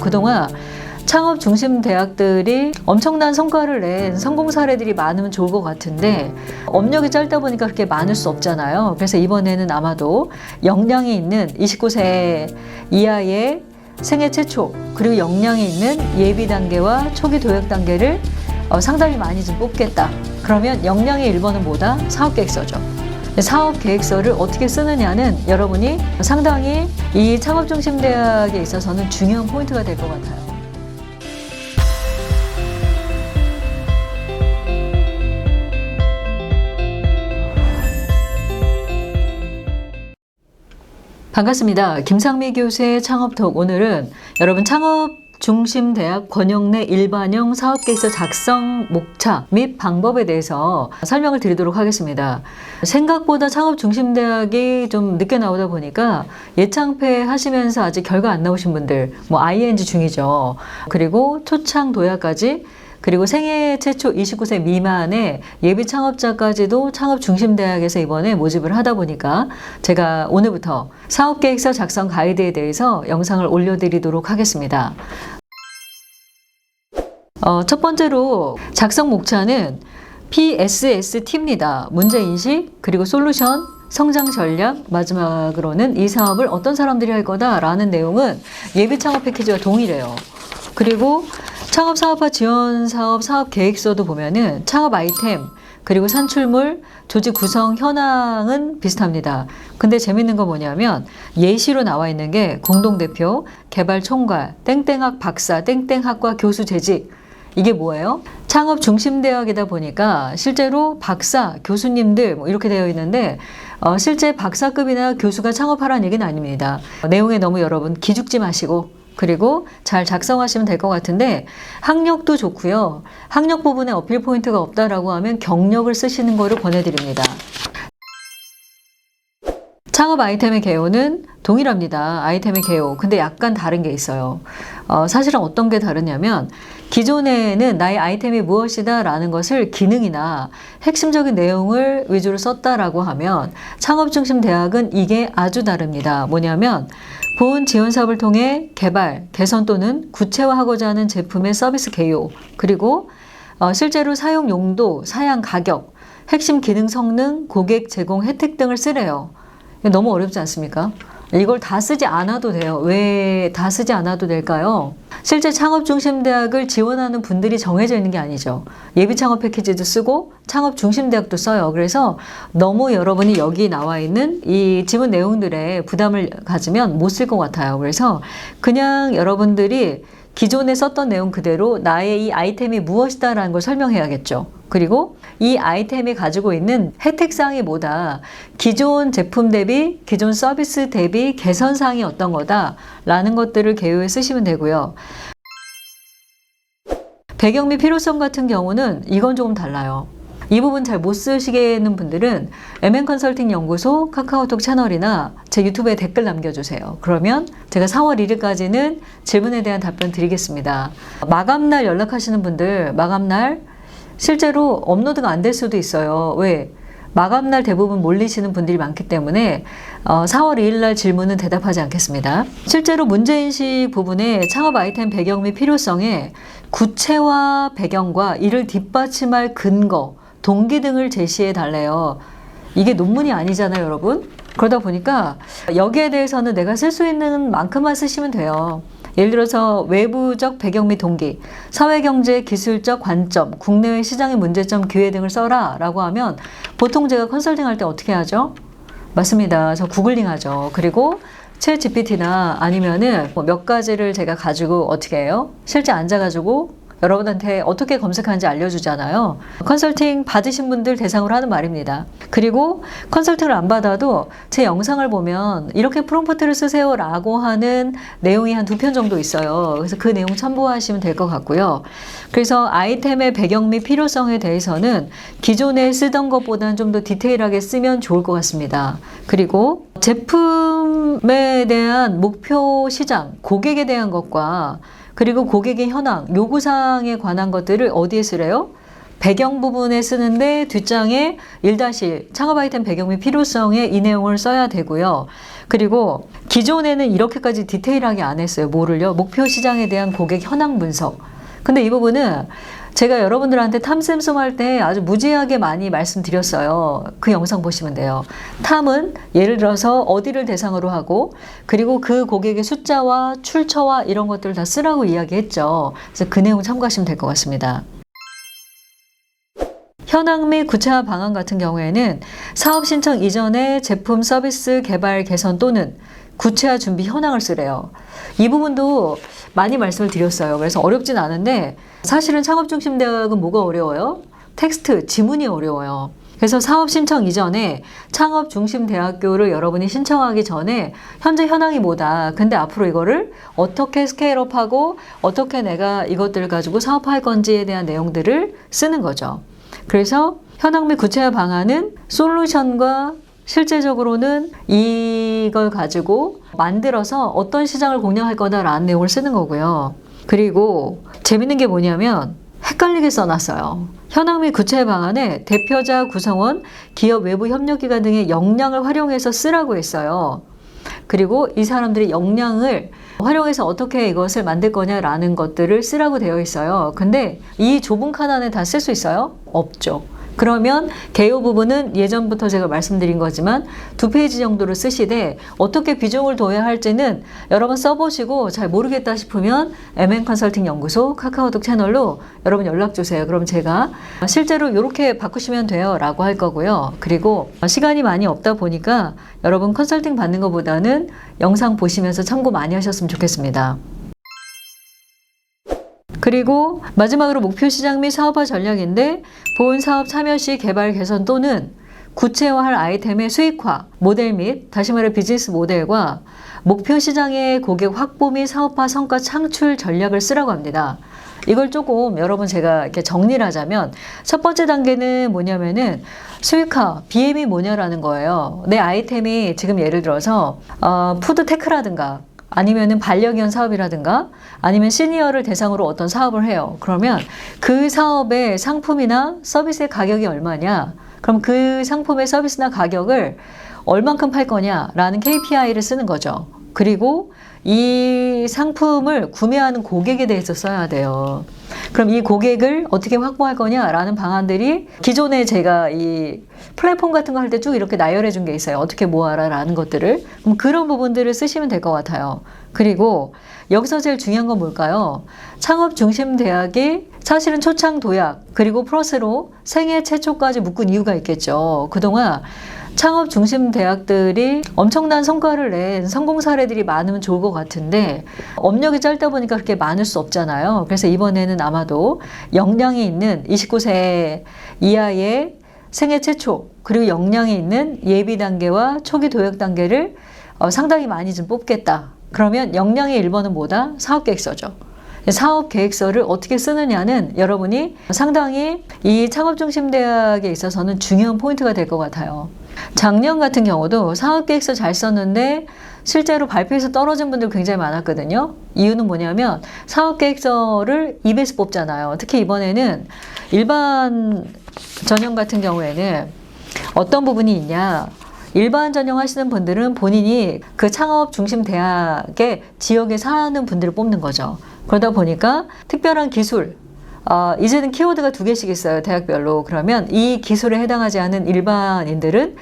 그동안 창업 중심 대학들이 엄청난 성과를 낸 성공 사례들이 많으면 좋을 것 같은데 업력이 짧다 보니까 그렇게 많을 수 없잖아요. 그래서 이번에는 아마도 역량이 있는 29세 이하의 생애 최초 그리고 역량이 있는 예비 단계와 초기 도약 단계를 상당히 많이 좀 뽑겠다. 그러면 역량의 1번은 뭐다? 사업계획서죠. 사업계획서를 어떻게 쓰느냐는 여러분이 상당히 이 창업중심대학에 있어서는 중요한 포인트가 될 것 같아요. 반갑습니다. 김상미 교수의 창업톡. 오늘은 여러분 창업중심대학 권역내 일반형 사업계획서 작성 목차 및 방법에 대해서 설명을 드리도록 하겠습니다. 생각보다 창업중심대학이 좀 늦게 나오다 보니까 예창패 하시면서 아직 결과 안 나오신 분들, ING 중이죠. 그리고 초창 도약까지 그리고 생애 최초 29세 미만의 예비 창업자까지도 창업중심대학에서 이번에 모집을 하다 보니까 제가 오늘부터 사업계획서 작성 가이드에 대해서 영상을 올려드리도록 하겠습니다. 첫 번째로 작성 목차는 PSST입니다. 문제인식, 그리고 솔루션, 성장 전략, 마지막으로는 이 사업을 어떤 사람들이 할 거다라는 내용은 예비 창업 패키지와 동일해요. 그리고 창업사업화 지원사업 사업계획서도 보면은 창업 아이템, 그리고 산출물, 조직 구성 현황은 비슷합니다. 근데 재밌는 거 뭐냐면 예시로 나와 있는 게 공동대표, 개발총괄, 땡땡학 박사, 땡땡학과 교수 재직. 이게 뭐예요? 창업중심대학이다 보니까 실제로 박사, 교수님들 이렇게 되어 있는데 실제 박사급이나 교수가 창업하라는 얘기는 아닙니다. 내용에 너무 여러분 기죽지 마시고 그리고 잘 작성하시면 될 것 같은데 학력도 좋고요. 학력 부분에 어필 포인트가 없다라고 하면 경력을 쓰시는 거를 권해드립니다. 창업 아이템의 개요는 동일합니다. 아이템의 개요. 근데 약간 다른 게 있어요. 사실은 어떤 게 다르냐면 기존에는 나의 아이템이 무엇이다 라는 것을 기능이나 핵심적인 내용을 위주로 썼다라고 하면 창업중심대학은 이게 아주 다릅니다. 뭐냐면 본 지원 사업을 통해 개발, 개선 또는 구체화하고자 하는 제품의 서비스 개요, 그리고 실제로 사용 용도, 사양 가격, 핵심 기능 성능, 고객 제공 혜택 등을 쓰래요. 너무 어렵지 않습니까? 이걸 다 쓰지 않아도 돼요. 왜 다 쓰지 않아도 될까요? 실제 창업중심대학을 지원하는 분들이 정해져 있는 게 아니죠. 예비창업 패키지도 쓰고 창업중심대학도 써요. 그래서 너무 여러분이 여기 나와 있는 이 지문 내용들에 부담을 가지면 못 쓸 것 같아요. 그래서 그냥 여러분들이 기존에 썼던 내용 그대로 나의 이 아이템이 무엇이다 라는 걸 설명해야겠죠. 그리고 이 아이템이 가지고 있는 혜택사항이 뭐다, 기존 제품 대비, 기존 서비스 대비 개선사항이 어떤 거다 라는 것들을 개요에 쓰시면 되고요. 배경 및 필요성 같은 경우는 이건 조금 달라요. 이 부분 잘 못 쓰시겠는 분들은 MN컨설팅 연구소 카카오톡 채널이나 제 유튜브에 댓글 남겨주세요. 그러면 제가 4월 1일까지는 질문에 대한 답변 드리겠습니다. 마감날 연락하시는 분들, 마감날 실제로 업로드가 안 될 수도 있어요. 왜? 마감날 대부분 몰리시는 분들이 많기 때문에 4월 2일날 질문은 대답하지 않겠습니다. 실제로 문제인식 부분에 창업 아이템 배경 및 필요성에 구체화 배경과 이를 뒷받침할 근거, 동기 등을 제시해 달래요. 이게 논문이 아니잖아요, 여러분. 그러다 보니까 여기에 대해서는 내가 쓸 수 있는 만큼만 쓰시면 돼요. 예를 들어서 외부적 배경 및 동기, 사회경제 기술적 관점, 국내외 시장의 문제점, 기회 등을 써라 라고 하면 보통 제가 컨설팅 할 때 어떻게 하죠? 맞습니다. 저 구글링 하죠. 그리고 챗 GPT나 아니면은 몇 가지를 제가 가지고 어떻게 해요? 실제 앉아가지고 여러분한테 어떻게 검색하는지 알려주잖아요. 컨설팅 받으신 분들 대상으로 하는 말입니다. 그리고 컨설팅을 안 받아도 제 영상을 보면 이렇게 프롬프트를 쓰세요 라고 하는 내용이 한 2편 정도 있어요. 그래서 그 내용 참고하시면 될 것 같고요. 그래서 아이템의 배경 및 필요성에 대해서는 기존에 쓰던 것보다는 좀 더 디테일하게 쓰면 좋을 것 같습니다. 그리고 제품에 대한 목표 시장, 고객에 대한 것과 그리고 고객의 현황, 요구사항에 관한 것들을 어디에 쓰래요? 배경 부분에 쓰는데 뒷장에 1- 창업 아이템 배경 및 필요성에 이 내용을 써야 되고요. 그리고 기존에는 이렇게까지 디테일하게 안 했어요. 뭐를요? 목표 시장에 대한 고객 현황 분석. 근데 이 부분은 제가 여러분들한테 탐샘송 할 때 아주 무지하게 많이 말씀드렸어요. 그 영상 보시면 돼요. 탐은 예를 들어서 어디를 대상으로 하고 그리고 그 고객의 숫자와 출처와 이런 것들을 다 쓰라고 이야기했죠. 그래서 그 내용 참고하시면 될 것 같습니다. 현황 및 구체화 방안 같은 경우에는 사업 신청 이전에 제품 서비스 개발 개선 또는 구체화 준비 현황을 쓰래요. 이 부분도 많이 말씀을 드렸어요. 그래서 어렵진 않은데 사실은 창업중심대학은 뭐가 어려워요? 텍스트, 지문이 어려워요. 그래서 사업 신청 이전에 창업중심대학교를 여러분이 신청하기 전에 현재 현황이 뭐다. 근데 앞으로 이거를 어떻게 스케일업하고 어떻게 내가 이것들을 가지고 사업할 건지에 대한 내용들을 쓰는 거죠. 그래서 현황 및 구체화 방안은 솔루션과 실제적으로는 이걸 가지고 만들어서 어떤 시장을 공략할 거다라는 내용을 쓰는 거고요. 그리고 재밌는 게 뭐냐면 헷갈리게 써놨어요. 현황 및 구체화 방안에 대표자, 구성원, 기업 외부 협력기관 등의 역량을 활용해서 쓰라고 했어요. 그리고 이 사람들의 역량을 활용해서 어떻게 이것을 만들 거냐라는 것들을 쓰라고 되어 있어요. 근데 이 좁은 칸 안에 다 쓸 수 있어요? 없죠. 그러면 개요 부분은 예전부터 제가 말씀드린 거지만 2페이지 정도를 쓰시되 어떻게 비중을 둬야 할지는 여러분 써보시고 잘 모르겠다 싶으면 MN컨설팅 연구소 카카오톡 채널로 여러분 연락 주세요. 그럼 제가 실제로 이렇게 바꾸시면 돼요 라고 할 거고요. 그리고 시간이 많이 없다 보니까 여러분 컨설팅 받는 것보다는 영상 보시면서 참고 많이 하셨으면 좋겠습니다. 그리고 마지막으로 목표 시장 및 사업화 전략인데 본 사업 참여 시 개발 개선 또는 구체화할 아이템의 수익화, 모델 및 다시 말해 비즈니스 모델과 목표 시장의 고객 확보 및 사업화 성과 창출 전략을 쓰라고 합니다. 이걸 조금 여러분 제가 이렇게 정리를 하자면 첫 번째 단계는 뭐냐면은 수익화, BM이 뭐냐라는 거예요. 내 아이템이 지금 예를 들어서 푸드테크라든가 아니면은 반려견 사업이라든가 아니면 시니어를 대상으로 어떤 사업을 해요. 그러면 그 사업의 상품이나 서비스의 가격이 얼마냐? 그럼 그 상품의 서비스나 가격을 얼만큼 팔 거냐라는 KPI를 쓰는 거죠. 그리고 이 상품을 구매하는 고객에 대해서 써야 돼요. 그럼 이 고객을 어떻게 확보할 거냐라는 방안들이 기존에 제가 이 플랫폼 같은 거 할 때 쭉 이렇게 나열해 준 게 있어요. 어떻게 모아라 라는 것들을. 그럼 그런 부분들을 쓰시면 될 것 같아요. 그리고 여기서 제일 중요한 건 뭘까요? 창업중심대학이 사실은 초창 도약 그리고 플러스로 생애 최초까지 묶은 이유가 있겠죠. 그동안 창업 중심 대학들이 엄청난 성과를 낸 성공 사례들이 많으면 좋을 것 같은데 업력이 짧다 보니까 그렇게 많을 수 없잖아요. 그래서 이번에는 아마도 역량이 있는 29세 이하의 생애 최초 그리고 역량이 있는 예비 단계와 초기 도약 단계를 상당히 많이 좀 뽑겠다. 그러면 역량의 1번은 뭐다? 사업계획서죠. 사업계획서를 어떻게 쓰느냐는 여러분이 상당히 이 창업중심대학에 있어서는 중요한 포인트가 될 것 같아요. 작년 같은 경우도 사업계획서 잘 썼는데 실제로 발표에서 떨어진 분들 굉장히 많았거든요. 이유는 뭐냐면 사업계획서를 입에서 뽑잖아요. 특히 이번에는 일반 전형 같은 경우에는 어떤 부분이 있냐. 일반 전형 하시는 분들은 본인이 그 창업 중심 대학의 지역에 사는 분들을 뽑는 거죠. 그러다 보니까 특별한 기술, 이제는 키워드가 2개씩 있어요. 대학별로. 그러면 이 기술에 해당하지 않은 일반인들은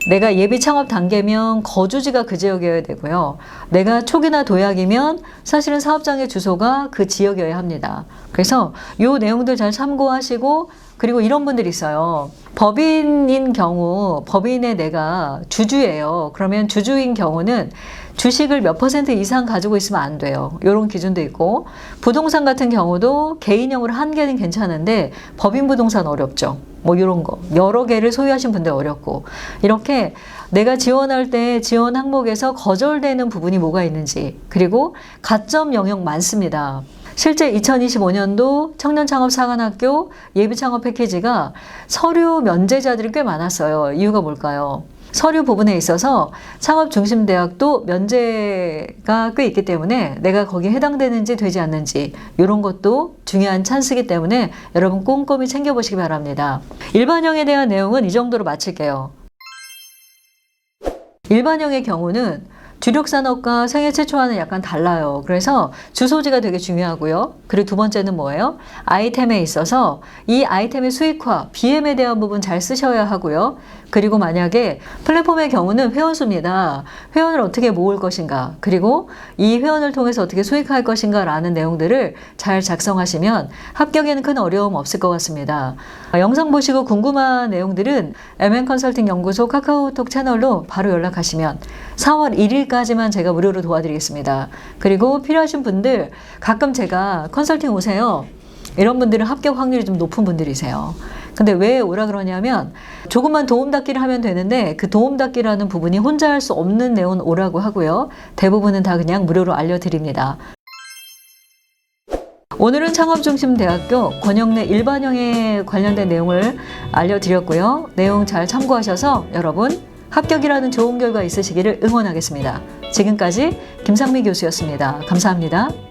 내가 예비 창업 단계면 거주지가 그 지역이어야 되고요. 내가 초기나 도약이면 사실은 사업장의 주소가 그 지역이어야 합니다. 그래서 이 내용들 잘 참고하시고 그리고 이런 분들이 있어요. 법인인 경우, 법인의 내가 주주예요. 그러면 주주인 경우는 주식을 몇 % 이상 가지고 있으면 안 돼요. 이런 기준도 있고 부동산 같은 경우도 개인형으로 한 개는 괜찮은데 법인 부동산 어렵죠. 뭐 이런 거 여러 개를 소유하신 분들 어렵고 이렇게 내가 지원할 때 지원 항목에서 거절되는 부분이 뭐가 있는지 그리고 가점 영역 많습니다. 실제 2025년도 청년창업사관학교 예비창업 패키지가 서류 면제자들이 꽤 많았어요. 이유가 뭘까요? 서류 부분에 있어서 창업중심대학도 면제가 꽤 있기 때문에 내가 거기에 해당되는지 되지 않는지 이런 것도 중요한 찬스이기 때문에 여러분 꼼꼼히 챙겨보시기 바랍니다. 일반형에 대한 내용은 이 정도로 마칠게요. 일반형의 경우는 주력산업과 생애 최초와는 약간 달라요. 그래서 주소지가 되게 중요하고요. 그리고 두 번째는 뭐예요? 아이템에 있어서 이 아이템의 수익화, BM에 대한 부분 잘 쓰셔야 하고요. 그리고 만약에 플랫폼의 경우는 회원수입니다. 회원을 어떻게 모을 것인가, 그리고 이 회원을 통해서 어떻게 수익할 것인가 라는 내용들을 잘 작성하시면 합격에는 큰 어려움 없을 것 같습니다. 영상 보시고 궁금한 내용들은 MN컨설팅 연구소 카카오톡 채널로 바로 연락하시면 4월 1일까지만 제가 무료로 도와드리겠습니다. 그리고 필요하신 분들 가끔 제가 컨설팅 오세요. 이런 분들은 합격 확률이 좀 높은 분들이세요. 근데 왜 오라 그러냐면 조금만 도움닫기를 하면 되는데 그 도움닫기라는 부분이 혼자 할 수 없는 내용은 오라고 하고요. 대부분은 다 그냥 무료로 알려드립니다. 오늘은 창업중심대학교 권영래 일반형에 관련된 내용을 알려드렸고요. 내용 잘 참고하셔서 여러분 합격이라는 좋은 결과 있으시기를 응원하겠습니다. 지금까지 김상미 교수였습니다. 감사합니다.